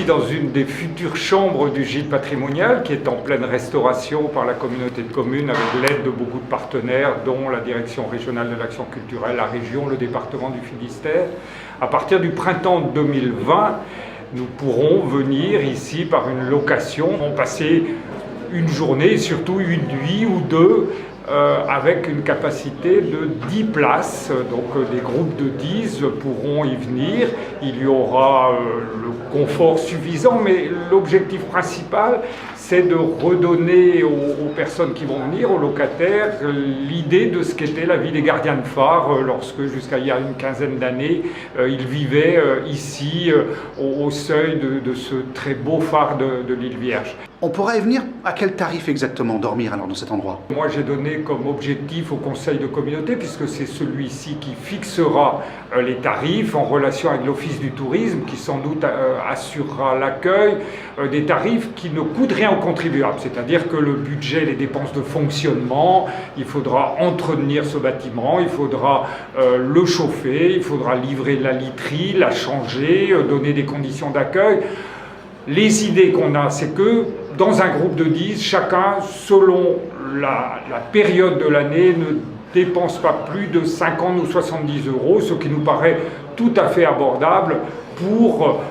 ici dans une des futures chambres du gîte patrimonial qui est en pleine restauration par la communauté de communes avec l'aide de beaucoup de partenaires dont la direction régionale de l'action culturelle, la région, le département du Finistère. À partir du printemps 2020, nous pourrons venir ici par une location, passer une journée, surtout une nuit ou deux, avec une capacité de 10 places. Donc des groupes de 10 pourront y venir. Il y aura le confort suffisant, mais l'objectif principal, c'est de redonner aux personnes qui vont venir, aux locataires, l'idée de ce qu'était la vie des gardiens de phare lorsque, jusqu'à il y a une quinzaine d'années, ils vivaient ici, au seuil de ce très beau phare de l'île Vierge. On pourra y venir à quel tarif exactement dormir alors dans cet endroit? Moi j'ai donné comme objectif au conseil de communauté, puisque c'est celui-ci qui fixera les tarifs en relation avec l'office du tourisme, qui sans doute assurera l'accueil, des tarifs qui ne coûtent rien aux contribuables. C'est-à-dire que le budget, les dépenses de fonctionnement, il faudra entretenir ce bâtiment, il faudra le chauffer, il faudra livrer la literie, la changer, donner des conditions d'accueil. Les idées qu'on a, c'est que dans un groupe de 10, chacun, selon la période de l'année, ne dépense pas plus de 50 ou 70 €, ce qui nous paraît tout à fait abordable pour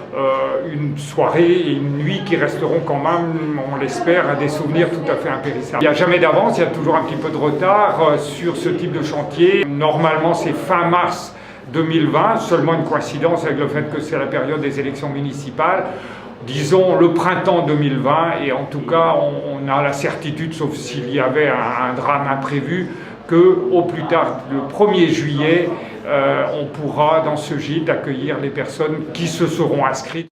une soirée et une nuit qui resteront quand même, on l'espère, des souvenirs tout à fait impérissables. Il n'y a jamais d'avance, il y a toujours un petit peu de retard sur ce type de chantier. Normalement, c'est fin mars 2020, seulement une coïncidence avec le fait que c'est la période des élections municipales. Disons le printemps 2020, et en tout cas on a la certitude, sauf s'il y avait un drame imprévu, qu'au plus tard le 1er juillet, on pourra dans ce gîte accueillir les personnes qui se seront inscrites.